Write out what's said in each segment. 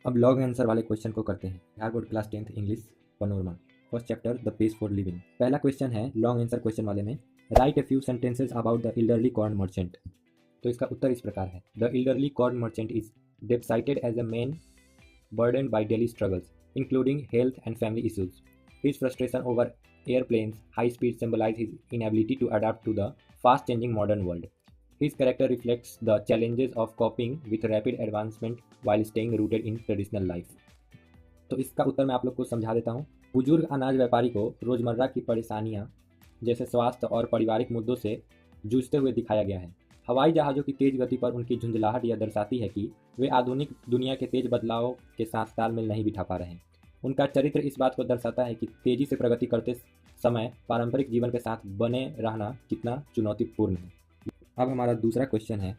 अब long answer वाले question को करते हैं। Bihar board class 10th English panorama first chapter the page for living. पहला क्वेश्चन है लॉन्ग आंसर क्वेश्चन वाले में, write a few sentences about the elderly corn merchant. तो इसका उत्तर इस प्रकार है, the elderly corn merchant is depicted as a man burdened by daily struggles, including health and family issues. His frustration over airplanes' high speed symbolizes his inability to adapt to the fast changing modern world. His character reflects the challenges of coping with rapid advancement while staying rooted in traditional life. तो इसका उत्तर मैं आप लोग को समझा देता हूँ। बुजुर्ग अनाज व्यापारी को रोजमर्रा की परेशानियां जैसे स्वास्थ्य और पारिवारिक मुद्दों से जूझते हुए दिखाया गया है। हवाई जहाज़ों की तेज गति पर उनकी झुंझलाहट यह दर्शाती है कि वे आधुनिक दुनिया के तेज बदलावों के साथ तालमेल नहीं बिठा पा रहे हैं। उनका चरित्र इस बात को दर्शाता है कि तेजी से प्रगति करते समय पारंपरिक जीवन के साथ बने रहना कितना चुनौतीपूर्ण है। अब हमारा दूसरा क्वेश्चन है,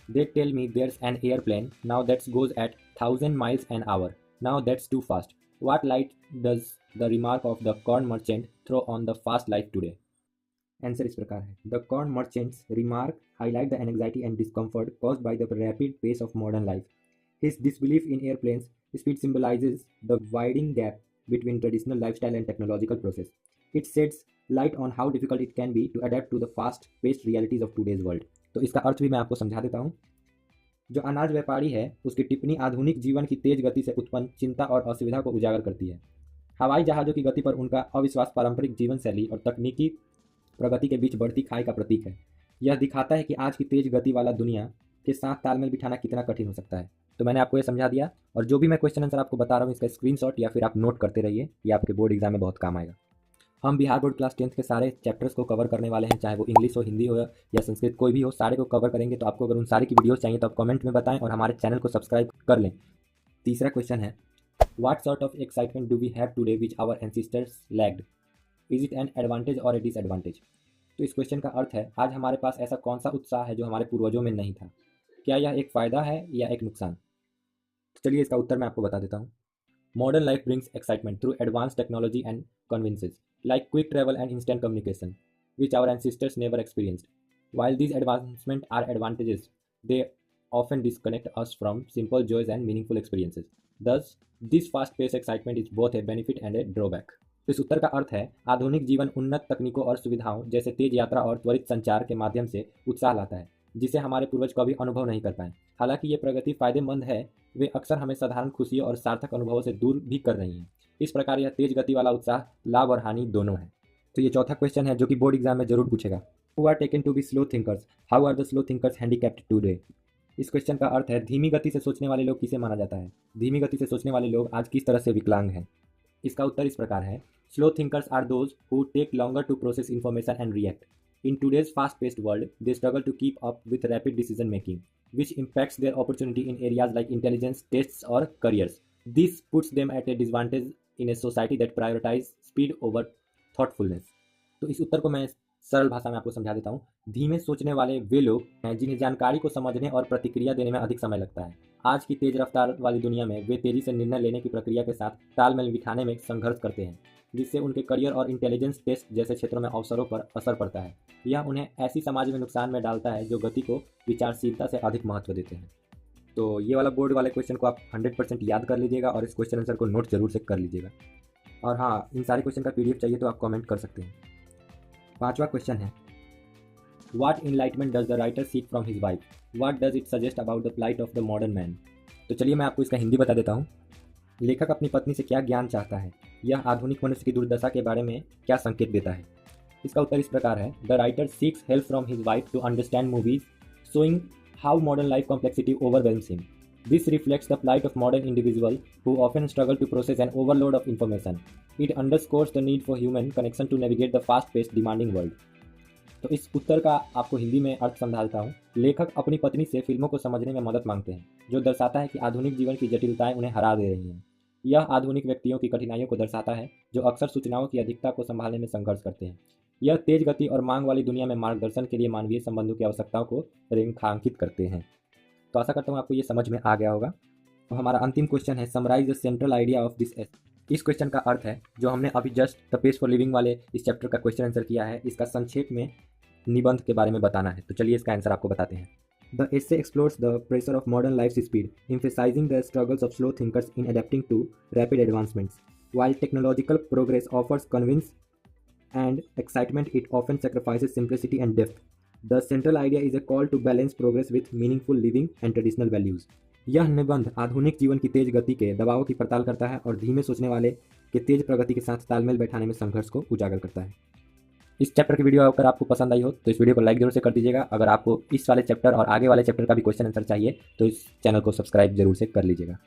they tell me there's an airplane now that's goes at 1000 miles an hour, now that's too fast, what light does the remark of the corn merchant throw on the fast life today. Answer इस प्रकार है, the corn merchant's remark highlight the anxiety and discomfort caused by the rapid pace of modern life. His disbelief in airplanes' speed symbolizes the widening gap between traditional lifestyle and technological process. It sheds light on how difficult it can be to adapt to the fast-paced realities of today's world. तो इसका अर्थ भी मैं आपको समझा देता हूँ। जो अनाज व्यापारी है उसकी टिप्पणी आधुनिक जीवन की तेज गति से उत्पन्न चिंता और असुविधा को उजागर करती है। हवाई जहाज़ों की गति पर उनका अविश्वास पारंपरिक जीवन शैली और तकनीकी प्रगति के बीच बढ़ती खाई का प्रतीक है। यह दिखाता है कि आज की तेज गति वाला दुनिया के साथ तालमेल बिठाना कितना कठिन हो सकता है। तो मैंने आपको ये समझा दिया, और जो भी मैं क्वेश्चन आंसर आपको बता रहा हूँ इसका स्क्रीनशॉट या फिर आप नोट करते रहिए, ये आपके बोर्ड एग्जाम में बहुत काम आएगा। हम बिहार बोर्ड क्लास 10th के सारे चैप्टर्स को कवर करने वाले हैं, चाहे वो इंग्लिश हो, हिंदी हो या संस्कृत, कोई भी हो, सारे को कवर करेंगे। तो आपको अगर उन सारे की वीडियोस चाहिए तो आप कमेंट में बताएं और हमारे चैनल को सब्सक्राइब कर लें। तीसरा क्वेश्चन है, what sort of excitement do we have today which our ancestors lagged, is it an advantage और ए डिसएडवांटेज। तो इस क्वेश्चन का अर्थ है, आज हमारे पास ऐसा कौन सा उत्साह है जो हमारे पूर्वजों में नहीं था, क्या यह एक फ़ायदा है या एक नुकसान। तो चलिए इसका उत्तर मैं आपको बता देता हूँ। Modern life brings excitement through advance technology and conveniences like quick travel and instant communication which our ancestors never experienced. While these advancements are advantages, they often disconnect us from simple joys and meaningful experiences. Thus, this fast-paced excitement is both a benefit and a drawback. तो इस उत्तर का अर्थ है, आधुनिक जीवन उन्नत तकनीकों और सुविधाओं जैसे तेज यात्रा और त्वरित संचार के माध्यम से उत्साह लाता है, जिसे हमारे पूर्वज कभी अनुभव नहीं कर पाए। हालांकि ये प्रगति फायदेमंद है, वे अक्सर हमें साधारण खुशियों और सार्थक अनुभवों से दूर भी कर रही हैं। इस प्रकार यह तेज गति वाला उत्साह लाभ और हानि दोनों है। तो ये चौथा क्वेश्चन है जो कि बोर्ड एग्जाम में जरूर पूछेगा। Who are taken to be slow thinkers? How are the slow thinkers handicapped today? इस क्वेश्चन का अर्थ है, धीमी गति से सोचने वाले लोग किसे माना जाता है, धीमी गति से सोचने वाले लोग आज किस तरह से विकलांग हैं। इसका उत्तर इस प्रकार है, slow thinkers are those who take longer to process information and react. In today's fast paced world they struggle to keep up with rapid decision making विच impacts their opportunity in areas like intelligence, tests or careers. This puts them at a disadvantage in a society that prioritize speed over thoughtfulness. तो इस उत्तर को मैं सरल भाषा में आपको समझा देता हूँ। धीमे सोचने वाले वे लोग हैं जिन्हें जानकारी को समझने और प्रतिक्रिया देने में अधिक समय लगता है। आज की तेज रफ्तार वाली दुनिया में वे तेजी से निर्णय लेने की प्रक्रिया के साथ तालमेल बिठाने में संघर्ष करते हैं, जिससे उनके करियर और इंटेलिजेंस टेस्ट जैसे क्षेत्रों में अवसरों पर असर पड़ता है। यह उन्हें ऐसी समाज में नुकसान में डालता है जो गति को विचारशीलता से अधिक महत्व देते हैं। तो ये वाला बोर्ड वाले क्वेश्चन को आप 100% याद कर लीजिएगा और इस क्वेश्चन आंसर को नोट जरूर से कर लीजिएगा। और हाँ, इन सारे क्वेश्चन का PDF चाहिए तो आप कमेंट कर सकते हैं। पांचवा क्वेश्चन है, what enlightenment does the writer seek from his wife, what does it suggest about the plight of the modern man. तो चलिए मैं आपको इसका हिंदी बता देता हूँ। लेखक अपनी पत्नी से क्या ज्ञान चाहता है, यह आधुनिक मनुष्य की दुर्दशा के बारे में क्या संकेत देता है। इसका उत्तर इस प्रकार है, the writer seeks help from his wife to understand movies showing how modern life complexity overwhelms him. This reflects the plight of modern individuals who often struggle to process an overload of information. It underscores the need for human connection to navigate the fast-paced, demanding world. तो इस उत्तर का आपको हिंदी में अर्थ समझाता हूँ। लेखक अपनी पत्नी से फिल्मों को समझने में मदद मांगते हैं, जो दर्शाता है कि आधुनिक जीवन की जटिलताएं उन्हें हरा दे रही हैं। यह आधुनिक व्यक्तियों की कठिनाइयों को दर्शाता है, जो अक्सर सूचनाओं की अधिकता को संभालने में संघर्ष करते हैं। यह तेज गति और मांग वाली दुनिया में मार्गदर्शन के लिए मानवीय संबंधों की आवश्यकताओं को रेखांकित करते हैं। तो आशा करता हूँ आपको ये समझ में आ गया होगा। तो हमारा अंतिम क्वेश्चन है, summarise the central idea of this essay. इस क्वेश्चन का अर्थ है, जो हमने अभी just the page for living वाले इस चैप्टर का क्वेश्चन आंसर किया है, इसका संक्षेप में निबंध के बारे में बताना है। तो चलिए इसका आंसर आपको बताते हैं। The essay explores the pressure of modern life's speed, emphasizing the struggles of slow thinkers in adapting to rapid advancements. While technological progress offers convenience and excitement, it often sacrifices simplicity and depth. The central idea is a call to balance progress with meaningful living and traditional values. यह निबंध आधुनिक जीवन की तेज गति के दबाव की पड़ताल करता है और धीमे सोचने वाले के तेज प्रगति के साथ तालमेल बैठाने में संघर्ष को उजागर करता है। इस चैप्टर की वीडियो अगर आपको पसंद आई हो तो इस वीडियो को लाइक जरूर से कर दीजिएगा। अगर आपको इस वाले चैप्टर और आगे वाले चैप्टर का भी क्वेश्चन आंसर चाहिए तो इस चैनल को सब्सक्राइब जरूर से कर लीजिएगा।